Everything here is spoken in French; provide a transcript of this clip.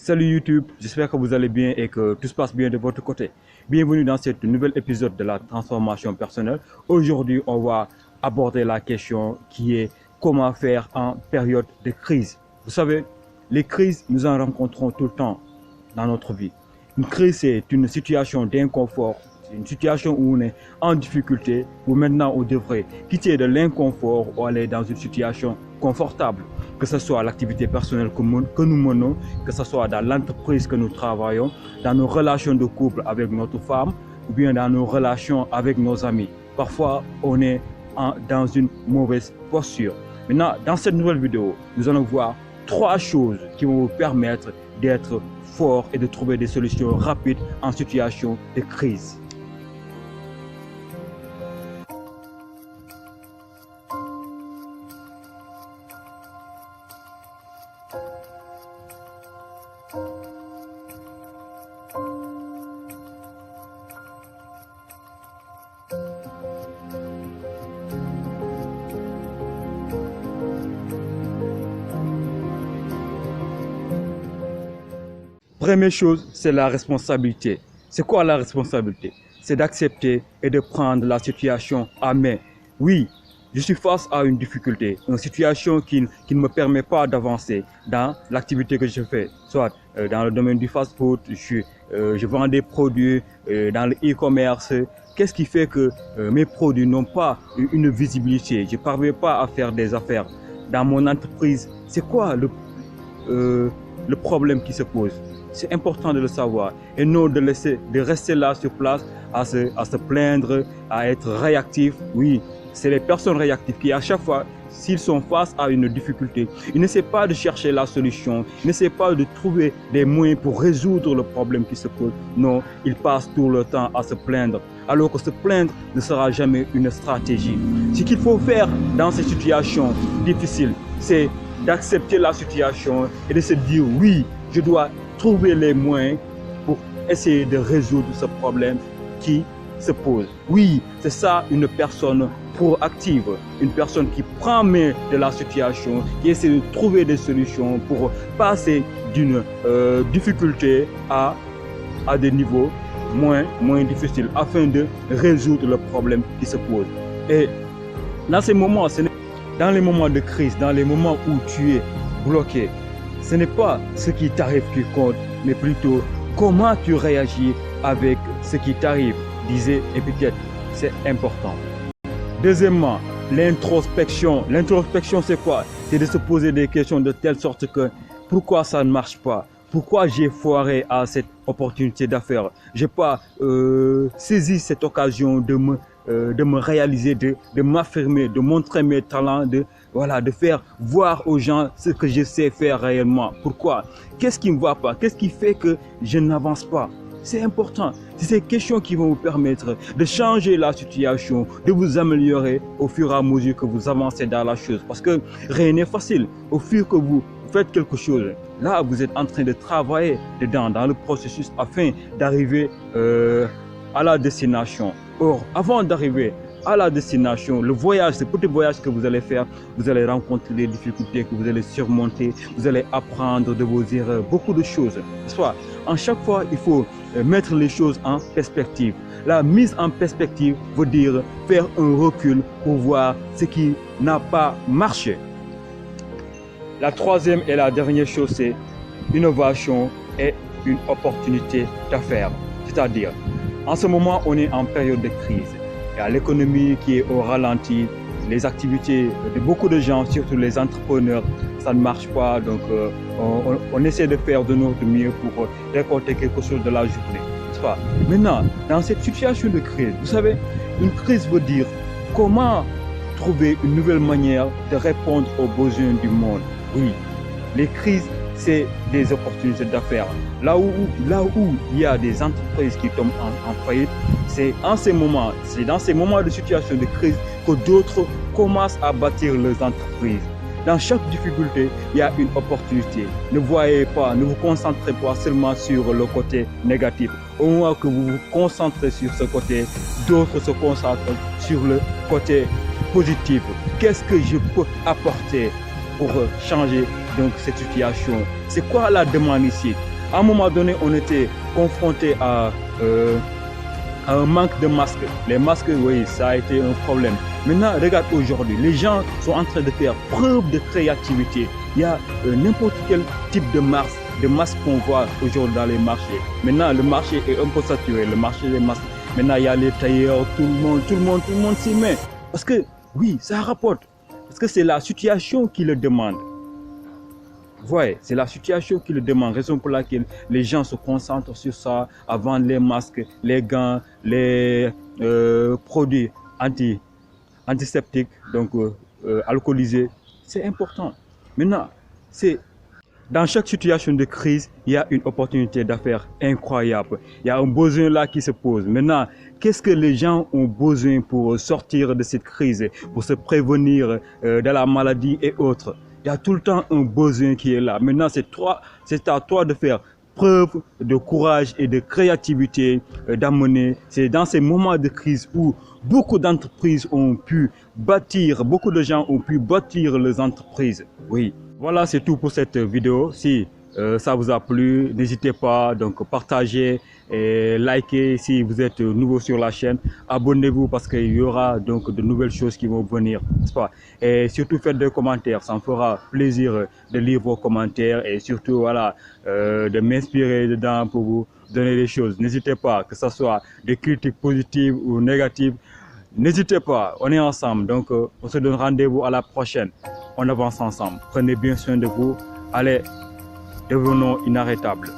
Salut YouTube, j'espère que vous allez bien et que tout se passe bien de votre côté. Bienvenue dans ce nouvel épisode de la transformation personnelle. Aujourd'hui, on va aborder la question qui est comment faire en période de crise. Vous savez, les crises, nous en rencontrons tout le temps dans notre vie. Une crise, c'est une situation d'inconfort. C'est une situation où on est en difficulté, où maintenant on devrait quitter de l'inconfort ou aller dans une situation confortable. Que ce soit l'activité personnelle que nous menons, que ce soit dans l'entreprise que nous travaillons, dans nos relations de couple avec notre femme, ou bien dans nos relations avec nos amis. Parfois, on est dans une mauvaise posture. Maintenant, dans cette nouvelle vidéo, nous allons voir 3 choses qui vont vous permettre d'être fort et de trouver des solutions rapides en situation de crise. Première chose, c'est la responsabilité. C'est quoi la responsabilité? C'est d'accepter et de prendre la situation à main. Oui, je suis face à une difficulté, une situation qui ne me permet pas d'avancer dans l'activité que je fais. Soit dans le domaine du fast-food, je vends des produits dans le e-commerce. Qu'est-ce qui fait que mes produits n'ont pas une visibilité? Je ne parviens pas à faire des affaires. Dans mon entreprise, c'est quoi le problème qui se pose? C'est important de le savoir et non de rester là sur place à se plaindre, à être réactif. Oui, c'est les personnes réactives qui à chaque fois, s'ils sont face à une difficulté, ils n'essaient pas de chercher la solution, ils n'essaient pas de trouver des moyens pour résoudre le problème qui se pose. Non, ils passent tout le temps à se plaindre. Alors que se plaindre ne sera jamais une stratégie. Ce qu'il faut faire dans ces situations difficiles, c'est d'accepter la situation et de se dire oui, je dois trouver les moyens pour essayer de résoudre ce problème qui se pose. Oui, c'est ça une personne proactive, une personne qui prend main de la situation, qui essaie de trouver des solutions pour passer d'une difficulté à des niveaux moins difficiles afin de résoudre le problème qui se pose. Et dans ces moments, dans les moments de crise, dans les moments où tu es bloqué, ce n'est pas ce qui t'arrive qui compte, mais plutôt comment tu réagis avec ce qui t'arrive, disait Épictète. C'est important. Deuxièmement, l'introspection. L'introspection, c'est quoi? C'est de se poser des questions de telle sorte que pourquoi ça ne marche pas? Pourquoi j'ai foiré à cette opportunité d'affaires? J'ai pas saisi cette occasion de me réaliser, de m'affirmer, de montrer mes talents, de faire voir aux gens ce que je sais faire réellement. Pourquoi? Qu'est-ce qui ne va pas? Qu'est-ce qui fait que je n'avance pas? C'est important. C'est ces questions qui vont vous permettre de changer la situation, de vous améliorer au fur et à mesure que vous avancez dans la chose. Parce que rien n'est facile. Au fur que vous faites quelque chose, là vous êtes en train de travailler dedans, dans le processus afin d'arriver à la destination. Or, avant d'arriver à la destination, le voyage, ce petit voyage que vous allez faire, vous allez rencontrer des difficultés que vous allez surmonter, vous allez apprendre de vos erreurs, beaucoup de choses. Soit, en chaque fois, il faut mettre les choses en perspective. La mise en perspective veut dire faire un recul pour voir ce qui n'a pas marché. La troisième et la dernière chose, c'est innovation et une opportunité d'affaires. C'est-à-dire, en ce moment, on est en période de crise. Il y a l'économie qui est au ralenti, les activités de beaucoup de gens, surtout les entrepreneurs, ça ne marche pas. Donc, on essaie de faire de notre mieux pour récolter quelque chose de la journée. Maintenant, dans cette situation de crise, vous savez, une crise veut dire comment trouver une nouvelle manière de répondre aux besoins du monde. Oui, les crises, c'est des opportunités d'affaires. Là où il y a des entreprises qui tombent en faillite, c'est dans ces moments de situation de crise que d'autres commencent à bâtir leurs entreprises. Dans chaque difficulté, il y a une opportunité. Ne vous concentrez pas seulement sur le côté négatif. Au moment que vous vous concentrez sur ce côté, d'autres se concentrent sur le côté positif. Qu'est-ce que je peux apporter pour changer donc cette situation? C'est quoi la demande ici? À un moment donné, on était confronté à un manque de masques. Les masques, oui, ça a été un problème. Maintenant, regarde aujourd'hui, les gens sont en train de faire preuve de créativité. Il y a n'importe quel type de masque qu'on voit aujourd'hui dans les marchés. Maintenant, le marché est un peu saturé, le marché des masques. Maintenant, il y a les tailleurs, tout le monde s'y met. Parce que, oui, ça rapporte. Parce que c'est la situation qui le demande. Ouais, c'est la situation qui le demande, raison pour laquelle les gens se concentrent sur ça, à vendre les masques, les gants, les produits antiseptiques, donc alcoolisés. C'est important. Maintenant, c'est dans chaque situation de crise, il y a une opportunité d'affaires incroyable. Il y a un besoin là qui se pose. Maintenant, qu'est-ce que les gens ont besoin pour sortir de cette crise, pour se prévenir de la maladie et autres? Il y a tout le temps un besoin qui est là. Maintenant, c'est à toi de faire preuve de courage et de créativité d'amener. C'est dans ces moments de crise où beaucoup d'entreprises ont pu bâtir, beaucoup de gens ont pu bâtir les entreprises. Oui. Voilà, c'est tout pour cette vidéo. Si ça vous a plu, n'hésitez pas donc partager et liker si vous êtes nouveau sur la chaîne. Abonnez-vous parce qu'il y aura donc de nouvelles choses qui vont venir, n'est-ce pas? Et surtout faites des commentaires, ça me fera plaisir de lire vos commentaires et surtout voilà de m'inspirer dedans pour vous donner des choses. N'hésitez pas, que ce soit des critiques positives ou négatives. N'hésitez pas, on est ensemble, donc on se donne rendez-vous à la prochaine. On avance ensemble. Prenez bien soin de vous. Allez, devenons inarrêtables.